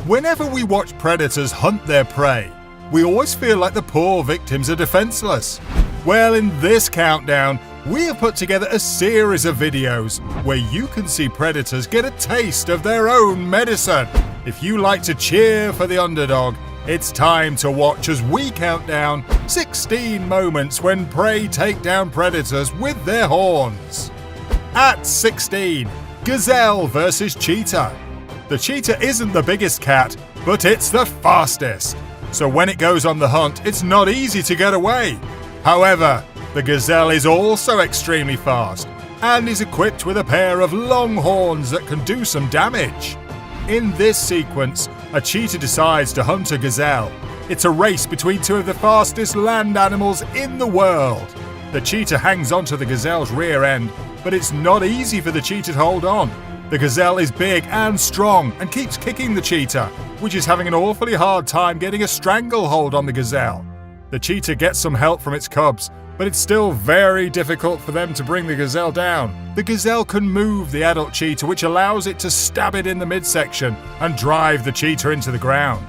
Whenever we watch predators hunt their prey, we always feel like the poor victims are defenseless. Well, in this countdown, we have put together a series of videos where you can see predators get a taste of their own medicine. If you like to cheer for the underdog, it's time to watch as we count down 16 moments when prey take down predators with their horns. At 16, gazelle versus cheetah. The cheetah isn't the biggest cat, but it's the fastest. So when it goes on the hunt, it's not easy to get away. However, the gazelle is also extremely fast and is equipped with a pair of long horns that can do some damage. In this sequence, a cheetah decides to hunt a gazelle. It's a race between two of the fastest land animals in the world. The cheetah hangs onto the gazelle's rear end, but it's not easy for the cheetah to hold on. The gazelle is big and strong and keeps kicking the cheetah, which is having an awfully hard time getting a stranglehold on the gazelle. The cheetah gets some help from its cubs, but it's still very difficult for them to bring the gazelle down. The gazelle can move the adult cheetah, which allows it to stab it in the midsection and drive the cheetah into the ground.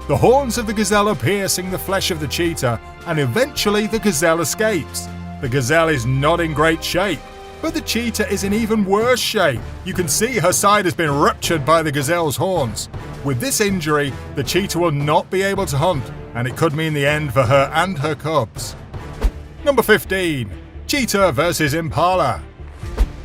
The horns of the gazelle are piercing the flesh of the cheetah, and eventually the gazelle escapes. The gazelle is not in great shape, but the cheetah is in even worse shape. You can see her side has been ruptured by the gazelle's horns. With this injury, the cheetah will not be able to hunt, and it could mean the end for her and her cubs. Number 15. Cheetah versus impala.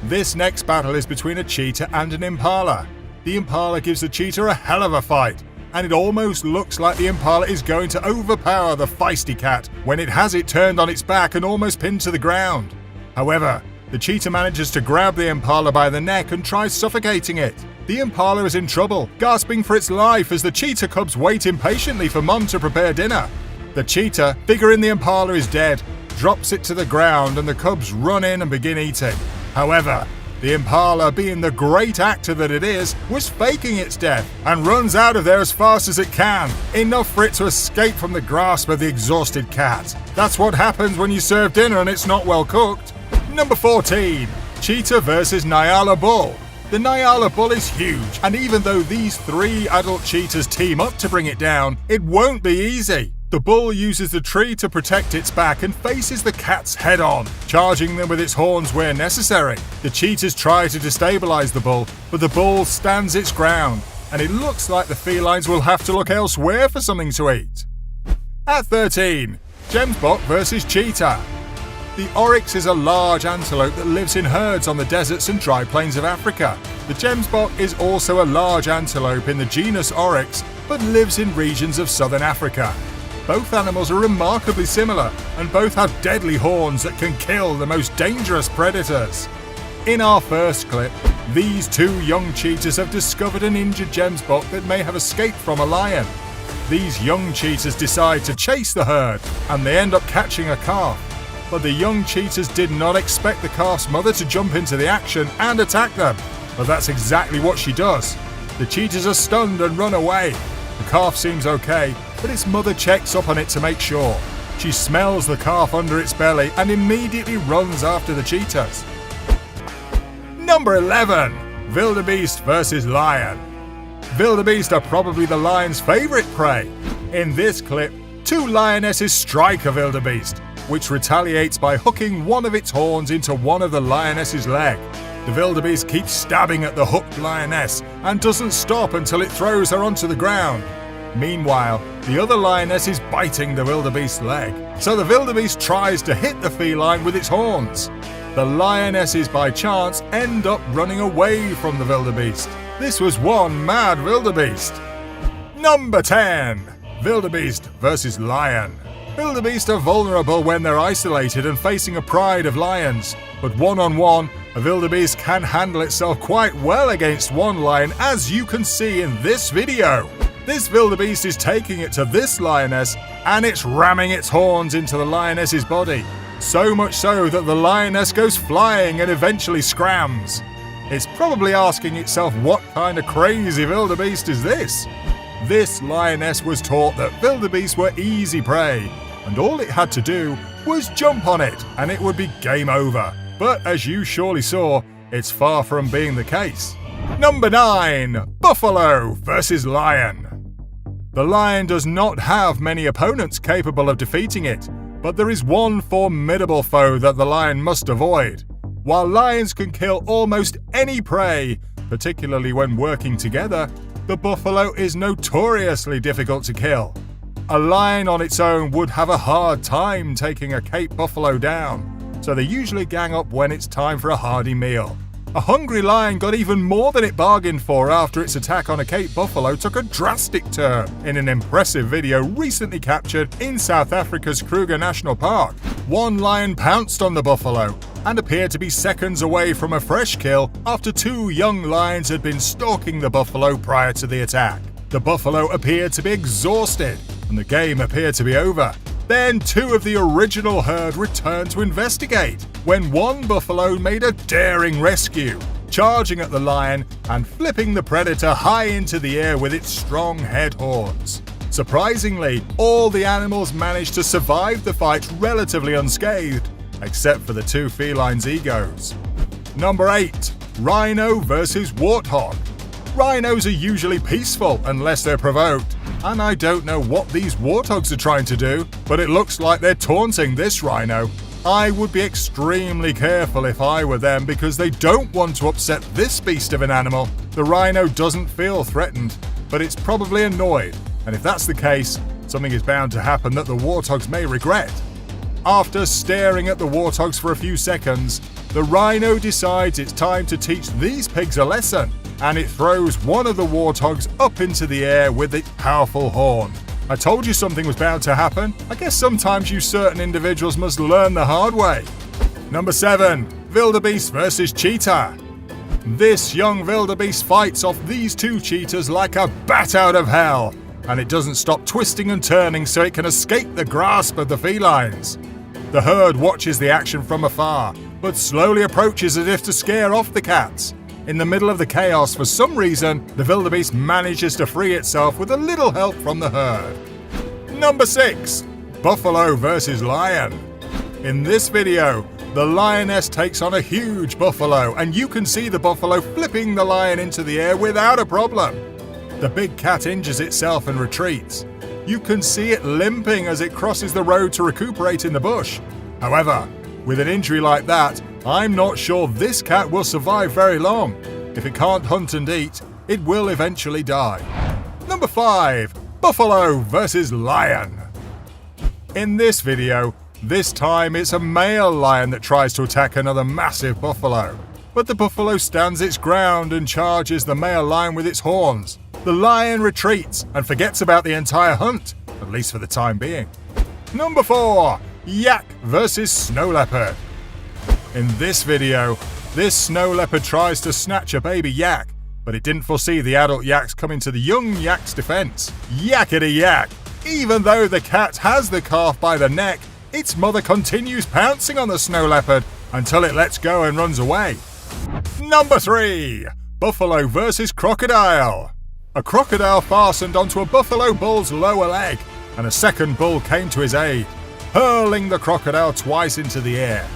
This next battle is between a cheetah and an impala. The impala gives the cheetah a hell of a fight, and it almost looks like the impala is going to overpower the feisty cat when it has it turned on its back and almost pinned to the ground. However, the cheetah manages to grab the impala by the neck and tries suffocating it. The impala is in trouble, gasping for its life as the cheetah cubs wait impatiently for Mom to prepare dinner. The cheetah, figuring the impala is dead, drops it to the ground and the cubs run in and begin eating. However, the impala, being the great actor that it is, was faking its death and runs out of there as fast as it can, enough for it to escape from the grasp of the exhausted cat. That's what happens when you serve dinner and it's not well cooked. Number 14. Cheetah versus Nyala bull. The Nyala bull is huge, and even though these 3 adult cheetahs team up to bring it down, it won't be easy. The bull uses the tree to protect its back and faces the cats head-on, charging them with its horns where necessary. The cheetahs try to destabilize the bull, but the bull stands its ground, and it looks like the felines will have to look elsewhere for something to eat. At 13, gemsbok versus cheetah. The oryx is a large antelope that lives in herds on the deserts and dry plains of Africa. The gemsbok is also a large antelope in the genus Oryx, but lives in regions of southern Africa. Both animals are remarkably similar, and both have deadly horns that can kill the most dangerous predators. In our first clip, these 2 young cheetahs have discovered an injured gemsbok that may have escaped from a lion. These young cheetahs decide to chase the herd, and they end up catching a calf. But the young cheetahs did not expect the calf's mother to jump into the action and attack them. But that's exactly what she does. The cheetahs are stunned and run away. The calf seems okay, but its mother checks up on it to make sure. She smells the calf under its belly and immediately runs after the cheetahs. Number 11. Wildebeest versus lion. Wildebeest are probably the lion's favorite prey. In this clip, 2 lionesses strike a wildebeest, which retaliates by hooking one of its horns into one of the lioness's leg. The wildebeest keeps stabbing at the hooked lioness and doesn't stop until it throws her onto the ground. Meanwhile, the other lioness is biting the wildebeest's leg, so the wildebeest tries to hit the feline with its horns. The lionesses by chance end up running away from the wildebeest. This was one mad wildebeest. Number 10. Wildebeest versus lion. Wildebeest are vulnerable when they're isolated and facing a pride of lions, but one-on-one, a wildebeest can handle itself quite well against one lion, as you can see in this video. This wildebeest is taking it to this lioness, and it's ramming its horns into the lioness's body. So much so that the lioness goes flying and eventually scrams. It's probably asking itself, what kind of crazy wildebeest is this? This lioness was taught that wildebeests were easy prey, and all it had to do was jump on it and it would be game over. But as you surely saw, it's far from being the case. Number 9. Buffalo versus lion. The lion does not have many opponents capable of defeating it, but there is one formidable foe that the lion must avoid. While lions can kill almost any prey, particularly when working together, the buffalo is notoriously difficult to kill. A lion on its own would have a hard time taking a Cape buffalo down, so they usually gang up when it's time for a hearty meal. A hungry lion got even more than it bargained for after its attack on a Cape buffalo took a drastic turn in an impressive video recently captured in South Africa's Kruger National Park. One lion pounced on the buffalo and appeared to be seconds away from a fresh kill after two young lions had been stalking the buffalo prior to the attack. The buffalo appeared to be exhausted and the game appeared to be over. Then two of the original herd returned to investigate, when one buffalo made a daring rescue, charging at the lion and flipping the predator high into the air with its strong head horns. Surprisingly, all the animals managed to survive the fight relatively unscathed, except for the two felines' egos. Number 8. Rhino versus Warthog. Rhinos are usually peaceful unless they're provoked, and I don't know what these warthogs are trying to do, but it looks like they're taunting this rhino. I would be extremely careful if I were them because they don't want to upset this beast of an animal. The rhino doesn't feel threatened, but it's probably annoyed, and if that's the case, something is bound to happen that the warthogs may regret. After staring at the warthogs for a few seconds, the rhino decides it's time to teach these pigs a lesson, and it throws one of the warthogs up into the air with its powerful horn. I told you something was bound to happen. I guess sometimes you certain individuals must learn the hard way. Number 7. Wildebeest versus Cheetah. This young wildebeest fights off these two cheetahs like a bat out of hell, and it doesn't stop twisting and turning so it can escape the grasp of the felines. The herd watches the action from afar, but slowly approaches as if to scare off the cats. In the middle of the chaos, for some reason, the wildebeest manages to free itself with a little help from the herd. Number 6. Buffalo versus Lion. In this video, the lioness takes on a huge buffalo, and you can see the buffalo flipping the lion into the air without a problem. The big cat injures itself and retreats. You can see it limping as it crosses the road to recuperate in the bush. However, with an injury like that, I'm not sure this cat will survive very long. If it can't hunt and eat, it will eventually die. Number 5. Buffalo versus Lion. In this video, this time it's a male lion that tries to attack another massive buffalo. But the buffalo stands its ground and charges the male lion with its horns. The lion retreats and forgets about the entire hunt, at least for the time being. Number 4. Yak versus Snow Leopard. In this video, this snow leopard tries to snatch a baby yak, but it didn't foresee the adult yaks coming to the young yak's defense. Yakety yak! Even though the cat has the calf by the neck, its mother continues pouncing on the snow leopard until it lets go and runs away. Number 3. Buffalo versus Crocodile. A crocodile fastened onto a buffalo bull's lower leg, and a second bull came to his aid, hurling the crocodile twice into the air.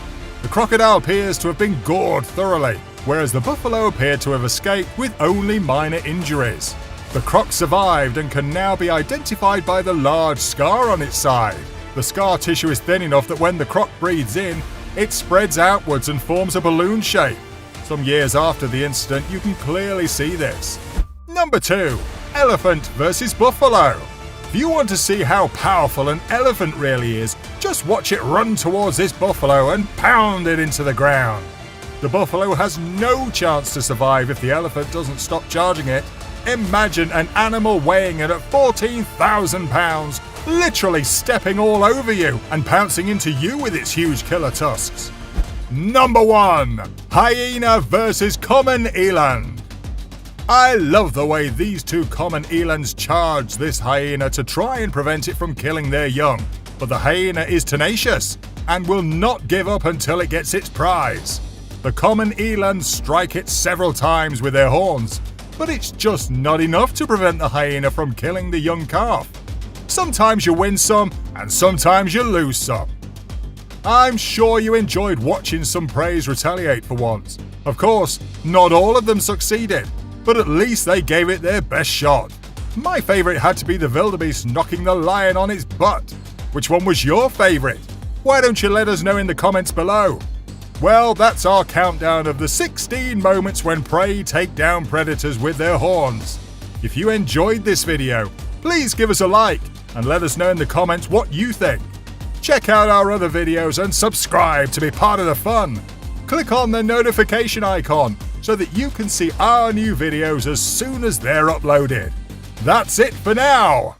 The crocodile appears to have been gored thoroughly, whereas the buffalo appeared to have escaped with only minor injuries. The croc survived and can now be identified by the large scar on its side. The scar tissue is thin enough that when the croc breathes in, it spreads outwards and forms a balloon shape. Some years after the incident, you can clearly see this. Number 2. Elephant versus Buffalo. If you want to see how powerful an elephant really is, just watch it run towards this buffalo and pound it into the ground. The buffalo has no chance to survive if the elephant doesn't stop charging it. Imagine an animal weighing in at 14,000 pounds, literally stepping all over you and pouncing into you with its huge killer tusks. Number 1. Hyena versus Common Eland. I love the way these two common elands charge this hyena to try and prevent it from killing their young. But the hyena is tenacious and will not give up until it gets its prize. The common elands strike it several times with their horns, but it's just not enough to prevent the hyena from killing the young calf. Sometimes you win some, and sometimes you lose some. I'm sure you enjoyed watching some preys retaliate for once. Of course, not all of them succeeded, but at least they gave it their best shot. My favourite had to be the wildebeest knocking the lion on its butt. Which one was your favourite? Why don't you let us know in the comments below? Well, that's our countdown of the 16 moments when prey take down predators with their horns. If you enjoyed this video, please give us a like and let us know in the comments what you think. Check out our other videos and subscribe to be part of the fun. Click on the notification icon so that you can see our new videos as soon as they're uploaded. That's it for now!